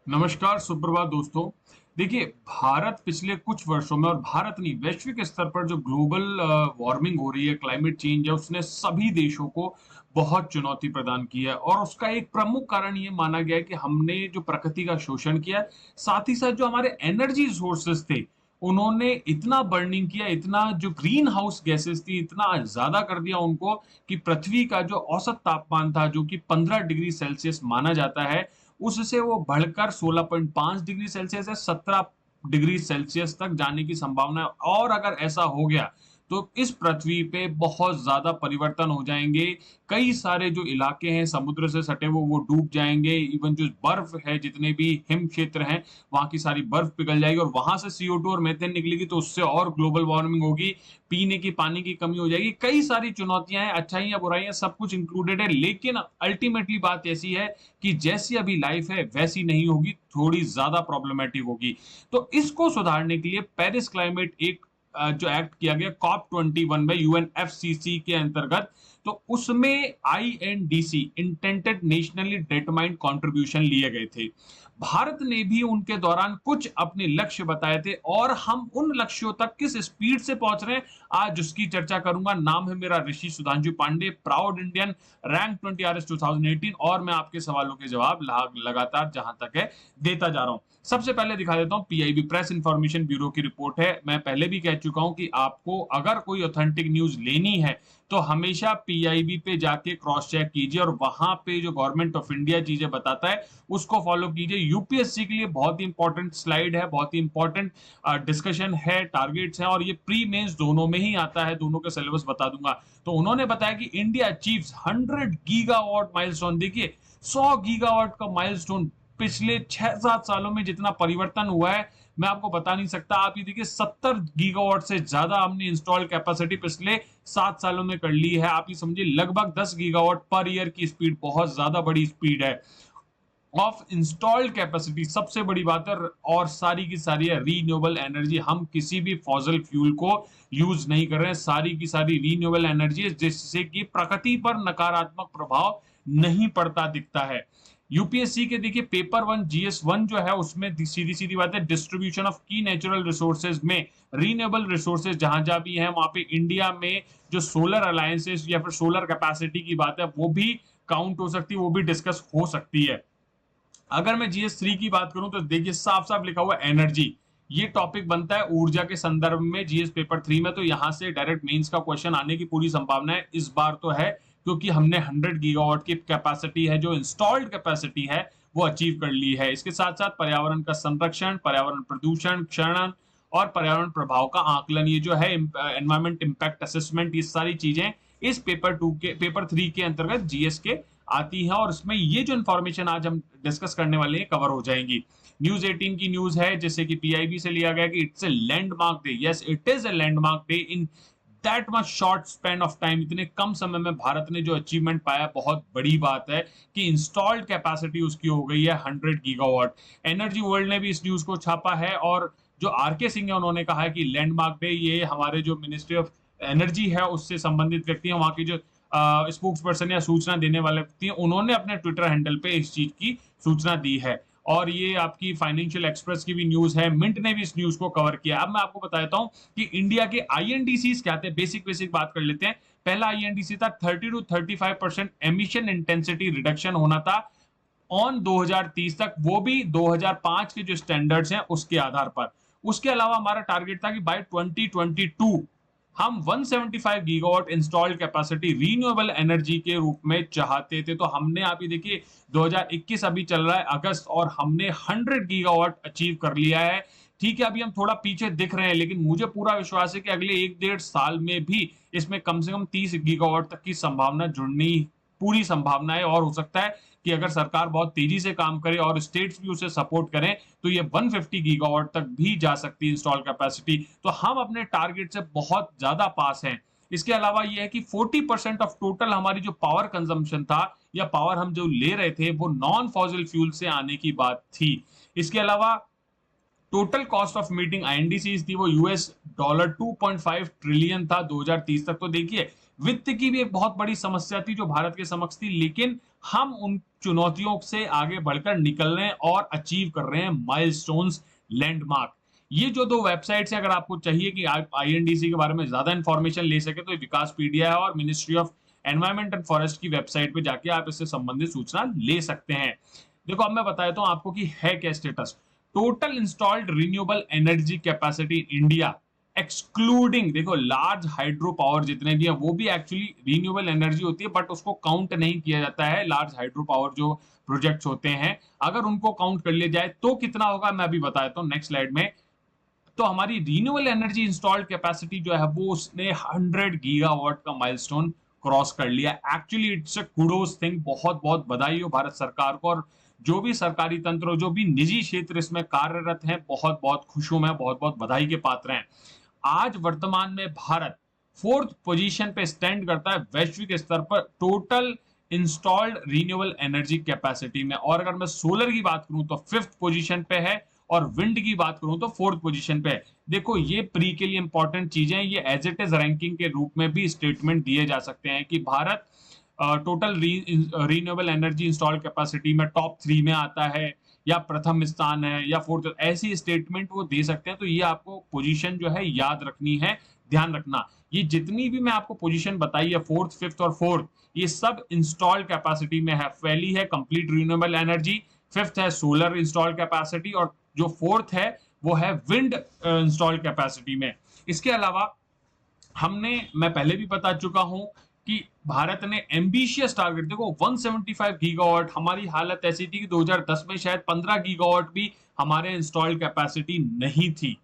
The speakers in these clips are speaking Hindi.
नमस्कार, सुप्रभात दोस्तों। देखिए, भारत पिछले कुछ वर्षों में और भारत नहीं, वैश्विक स्तर पर जो ग्लोबल वार्मिंग हो रही है, क्लाइमेट चेंज है, उसने सभी देशों को बहुत चुनौती प्रदान की है और उसका एक प्रमुख कारण ये माना गया है कि हमने जो प्रकृति का शोषण किया है, साथ ही साथ जो हमारे एनर्जी रिसोर्सेज़ थे, उन्होंने इतना बर्निंग किया, इतना जो ग्रीन हाउस गैसेज़ थी, इतना ज़्यादा कर दिया उनको कि पृथ्वी का जो औसत तापमान था, जो कि 15 डिग्री सेल्सियस माना जाता है, उससे वो बढ़कर 16.5 डिग्री सेल्सियस या 17 डिग्री सेल्सियस तक जाने की संभावना है और अगर ऐसा हो गया, तो इस पृथ्वी पे बहुत ज़्यादा परिवर्तन हो जाएँगे। कई सारे जो इलाके हैं समुद्र से सटे वो डूब जाएँगे। इवन जो बर्फ है, जितने भी हिम क्षेत्र हैं, वहाँ की सारी बर्फ पिघल जाएगी और वहाँ से CO2 और मीथेन निकलेगी तो उससे और ग्लोबल वार्मिंग होगी। पीने की पानी की कमी हो जाएगी। कई सारी चुनौतियाँ हैं, अच्छाइयाँ, बुराइयाँ सब कुछ इंक्लूडेड है। लेकिन अल्टीमेटली बात ऐसी है कि जैसी अभी लाइफ है वैसी नहीं होगी, थोड़ी ज़्यादा प्रॉब्लमैटिक होगी। तो इसको सुधारने के लिए पेरिस क्लाइमेट एक जो एक्ट किया गया COP21 में UNFCCC के अंतर्गत, तो उसमें INDC intended nationally determined contribution लिए गए थे। भारत ने भी उनके दौरान कुछ अपने लक्ष्य बताए थे और हम उन लक्ष्यों तक किस स्पीड से पहुंच रहे हैं, आज उसकी चर्चा करूंगा। नाम है मेरा Rishi Sudhanshu Pandey, proud Indian, rank 20 RS 2018 और मैं आपके सवालों के जवाब लगातार जहां तक है देता जा रहा हूं। सबसे पहले दिखा देता हूं, PIB प्रेस इंफॉर्मेशन ब्यूरो की रिपोर्ट है। मैं पहले भी कह चुका हूं कि आपको अगर कोई ऑथेंटिक न्यूज लेनी है तो हमेशा PIB पे जाके क्रॉस चेक कीजिए और वहां पे जो गवर्नमेंट ऑफ इंडिया चीजें बताता है उसको फॉलो कीजिए। यूपीएससी के लिए बहुत ही इंपॉर्टेंट स्लाइड है, बहुत ही इंपॉर्टेंट डिस्कशन है, टारगेट्स हैं और ये प्री मेंस दोनों में ही आता है, दोनों का सिलेबस बता दूंगा। तो उन्होंने बताया कि इंडिया अचीव्स 100 गीगावाट माइलस्टोन। देखिए, 100 गीगावाट का माइलस्टोन पिछले 6-7 सालों में जितना परिवर्तन हुआ है, मैं आपको बता नहीं सकता। आप ये देखिए, 70 गीगावाट से ज्यादा हमने इंस्टॉल कैपेसिटी पिछले 7 सालों में कर ली है। आप ये समझिए, लगभग 10 गीगावाट पर ईयर की स्पीड, बहुत ज्यादा बड़ी स्पीड है ऑफ इंस्टॉल्ड कैपेसिटी। सबसे बड़ी बात है, और सारी की सारी है रीन्यूएबल एनर्जी। हम किसी भी फॉसिल फ्यूल को यूज नहीं कर रहे हैं, सारी की सारी रीन्यूएबल एनर्जी है, जिससे कि प्रकृति पर नकारात्मक प्रभाव नहीं पड़ता दिखता है। यूपीएससी के देखिए पेपर 1 GS1 जो है, उसमें सीधी सीधी बात है, डिस्ट्रीब्यूशन ऑफ की नेचुरल रिसोर्सेज में रीन्यूएबल रिसोर्सेज जहां जहां भी है, वहां पे इंडिया में जो सोलर अलायंसेस या फिर सोलर कैपेसिटी की बात है वो भी काउंट हो सकती है, वो भी डिस्कस हो सकती है। अगर मैं GS3 की बात करूं तो देखिए, साफ साफ लिखा हुआ एनर्जी, ये टॉपिक बनता है ऊर्जा के संदर्भ में GS पेपर 3 में, तो यहां से डायरेक्ट मेंस का क्वेश्चन आने की पूरी संभावना है। इस बार तो है, क्योंकि हमने 100 गीगावाट की कैपेसिटी है, जो इंस्टॉल्ड कैपेसिटी है, वो अचीव कर ली है। इसके साथ साथ पर्यावरण का संरक्षण, पर्यावरण प्रदूषण क्षरण और पर्यावरण प्रभाव का आकलन, ये जो है एनवायरमेंट इंपैक्ट असेसमेंट, ये सारी चीजें इस पेपर 3 के अंतर्गत GS के आती है और इसमें ये जो इन्फॉर्मेशन आज हम डिस्कस करने वाले हैं कवर हो जाएंगी। न्यूज 18 की न्यूज है, जैसे कि PIB से लिया गया कि it's a landmark day. Yes, it is a landmark day in that much short span of time. इतने कम समय में भारत ने जो अचीवमेंट पाया, बहुत बड़ी बात है कि इंस्टॉल्ड कैपेसिटी उसकी हो गई है 100 गीगावाट। एनर्जी वर्ल्ड ने भी इस न्यूज को छापा है और जो RK सिंह है, उन्होंने कहा है कि लैंडमार्क डे, ये हमारे जो मिनिस्ट्री ऑफ एनर्जी है उससे संबंधित व्यक्ति हैं, वहां की जो स्पोक्स पर्सन या सूचना देने वाले व्यक्ति हैं, उन्होंने अपने ट्विटर हैंडल पे इस चीज की सूचना दी है। और ये आपकी फाइनेंशियल एक्सप्रेस की भी न्यूज है, मिंट ने भी इस न्यूज को कवर किया। अब मैं आपको बता देता हूं कि इंडिया के INDCs क्या थे। बेसिक बेसिक बात कर लेते हैं। पहला INDC था 30 to 35% एमिशन इंटेंसिटी रिडक्शन होना था ऑन 2030 तक, वो भी 2005 के जो स्टैंडर्ड्स हैं उसके आधार पर। उसके अलावा हमारा टारगेट था कि बाय 2022 हम 175 gigawatt installed capacity renewable energy के रूप में चाहते थे। तो हमने, आप ये देखिए, 2021 अभी चल रहा है अगस्त, और हमने 100 गीगावाट अचीव कर लिया है। ठीक है, अभी हम थोड़ा पीछे दिख रहे हैं, लेकिन मुझे पूरा विश्वास है कि अगले 1-1.5 साल में भी इसमें कम से कम 30 गीगावाट तक की संभावना जुड़नी, पूरी संभावना है। और हो सकता है कि अगर सरकार बहुत तेजी से काम करे और स्टेट्स भी उसे सपोर्ट करें तो ये 150 गीगावाट तक भी जा सकती है इंस्टॉल कैपेसिटी। तो हम अपने टारगेट से बहुत ज्यादा पास हैं। इसके अलावा यह है कि 40% ऑफ टोटल हमारी जो पावर कंजम्पशन था या पावर हम जो ले रहे थे, वो नॉन फॉसिल फ्यूल से आने की बात थी। इसके अलावा total cost of meeting INDCs थी, वो $2.5 ट्रिलियन था 2030 तक। तो देखिए, वित्त की भी एक बहुत बड़ी समस्या थी जो भारत के समक्ष थी, लेकिन हम उन चुनौतियों से आगे बढ़कर निकल रहे हैं और अचीव कर रहे हैं माइलस्टोन्स, लैंडमार्क। ये जो 2 वेबसाइट्स हैं, अगर आपको चाहिए कि आप आईएनडीसी के बारे में ज़्यादा इन्फॉर्मेशन ले सकें, तो ये विकासपीडिया है और ministry of environment and forest की वेबसाइट पे जाके आप इससे संबंधित सूचना ले सकते हैं। देखो, अब मैं बता देता हूँ आपको कि है क्या status. Total installed renewable energy capacity in India excluding, देखो लार्ज हाइड्रो पावर जितने भी हैं वो भी एक्चुअली रिन्यूएबल एनर्जी होती है, बट उसको काउंट नहीं किया जाता है। लार्ज हाइड्रो पावर जो प्रोजेक्ट्स होते हैं, अगर उनको काउंट कर लिया जाए तो कितना होगा, मैं अभी बता देता हूँ नेक्स्ट स्लाइड में। तो हमारी रिन्यूएबल एनर्जी इंस्टॉल्ड कैपेसिटी जो है वो उसने 100 गीगावाट का माइलस्टोन क्रॉस कर लिया। Actually it's a kudos thing, बहुत बहुत बधाई हो भारत सरकार को, और जो भी सरकारी तंत्र, जो भी निजी क्षेत्र इसमें कार्यरत हैं, बहुत बहुत खुश हूं मैं, बहुत बहुत बधाई के पात्र हैं। आज वर्तमान में भारत 4th पोजीशन पे स्टैंड करता है वैश्विक स्तर पर total installed renewable energy capacity में। और अगर मैं सोलर की बात करूं तो 5th पोजीशन पे है, और विंड की बात करूं तो 4th पोजीशन पे है। देखो, ये प्री के लिए इंपॉर्टेंट चीजें, ये एज इट इज रैंकिंग के रूप में भी स्टेटमेंट दिए जा सकते हैं कि Bharat total renewable energy installed capacity में टॉप 3 में आता है, या प्रथम स्थान है, या 4th, ऐसी स्टेटमेंट वो दे सकते हैं। तो ये आपको पोजीशन जो है याद रखनी है, ध्यान रखना। ये जितनी भी मैं आपको पोजीशन बताई है, 4th, 5th और 4th, ये सब इंस्टॉल्ड कैपेसिटी में है। पहली है कंप्लीट रिन्यूएबल एनर्जी, 5th है सोलर इंस्टॉल्ड कैपेसिटी, और जो 4th है वो है विंड इंस्टॉल्ड कैपेसिटी में। इसके अलावा मैं पहले भी बता चुका हूं कि भारत ने एम्बिशियस टारगेट, देखो 175 गीगावाट, हमारी हालत ऐसी थी कि 2010 में शायद 15 गीगावाट भी हमारे इंस्टॉल्ड कैपेसिटी नहीं थी।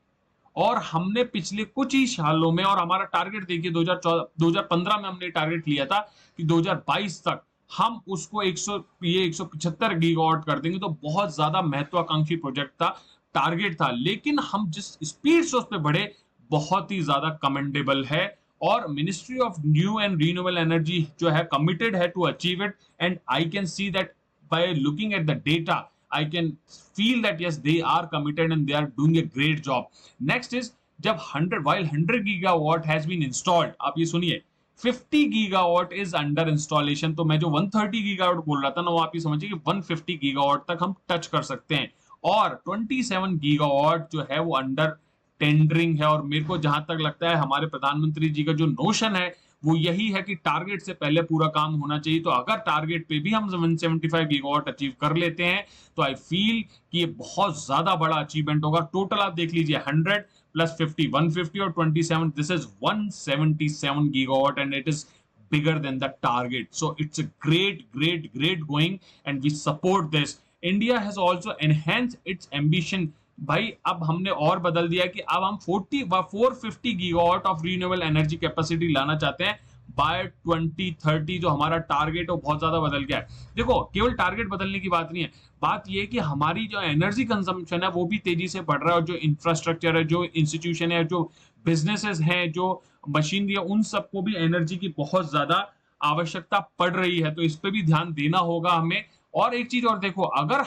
और हमने पिछले कुछ ही सालों में, और हमारा टारगेट देखिए 2015 में हमने टारगेट लिया था कि 2022 तक हम उसको 175 गीगावाट कर देंगे। तो बहुत ज्यादा महत्वाकांक्षी प्रोजेक्ट था, टारगेट था, लेकिन हम जिस स्पीड से उस पर बढ़े बहुत ही ज्यादा कमेंडेबल है। और ministry of new and renewable energy जो है कमिटेड है to achieve it, and I can see that by looking at the data I can feel that yes, they are committed and they are doing a great job. Next is, जब 100 gigawatt has been installed, आप ये सुनिए, 50 gigawatt is under installation। तो मैं जो 130 gigawatt बोल रहा था ना, वो आप ये समझिए कि 150 gigawatt तक हम टच कर सकते हैं, और 27 gigawatt जो है वो अंडर टेंडरिंग है। और मेरे को जहां तक लगता है, हमारे प्रधानमंत्री जी का जो नोशन है वो यही है कि टारगेट से पहले पूरा काम होना चाहिए। तो अगर टारगेट पे भी हम 175 गीगावाट अचीव कर लेते हैं, तो आई फील कि ये बहुत ज्यादा बड़ा अचीवमेंट होगा। टोटल आप देख लीजिए, 100 प्लस 50, 150 और 27, this is 177 gigawatt, and it is bigger than the target. So it's a great going, and we support this. India has also enhanced its ambition। भाई, अब हमने और बदल दिया कि अब हम 450 gigawatt of renewable energy capacity लाना चाहते हैं बाय 2030। जो हमारा टारगेट है वो बहुत ज्यादा बदल गया है। देखो, केवल टारगेट बदलने की बात नहीं है, बात ये है कि हमारी जो एनर्जी कंजम्पशन है वो भी तेजी से बढ़ रहा है, और जो इंफ्रास्ट्रक्चर है, जो इंस्टीट्यूशन है, जो बिजनेसेस हैं, जो मशीनरी है, उन सबको भी एनर्जी की बहुत ज्यादा आवश्यकता पड़ रही है। तो इस पे भी ध्यान देना होगा हमें। और एक चीज और देखो, अगर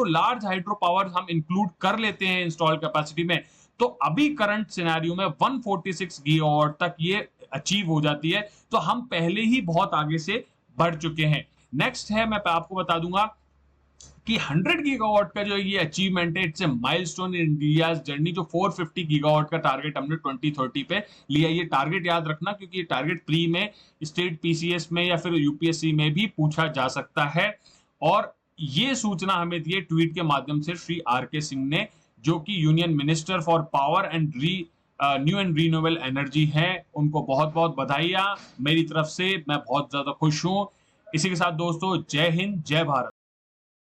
लार्ज हाइड्रो पावर हम इंक्लूड कर लेते हैं इंस्टॉल कैपेसिटी में, तो अभी करंट सिनेरियो में 146 गीगावाट तक ये अचीव हो जाती है। तो हम पहले ही बहुत आगे से बढ़ चुके हैं। नेक्स्ट है, मैं आपको बता दूंगा कि 100 गीगावाट का जो ये अचीवमेंट है, it's a milestone in India's journey. जो 450 गीगावाट का टारगेट हमने 2030 पे लिया, ये टारगेट याद रखना, क्योंकि ये टारगेट प्री में, स्टेट पीसीएस में या फिर यूपीएससी में भी पूछा जा सकता है। और ये सूचना हमें दी ट्वीट के माध्यम से श्री आर के सिंह ने, जो कि union minister for power and new and renewable energy हैं। उनको बहुत बहुत बधाइयां मेरी तरफ से, मैं बहुत ज्यादा खुश हूं। इसी के साथ दोस्तों, जय हिंद, जय भारत।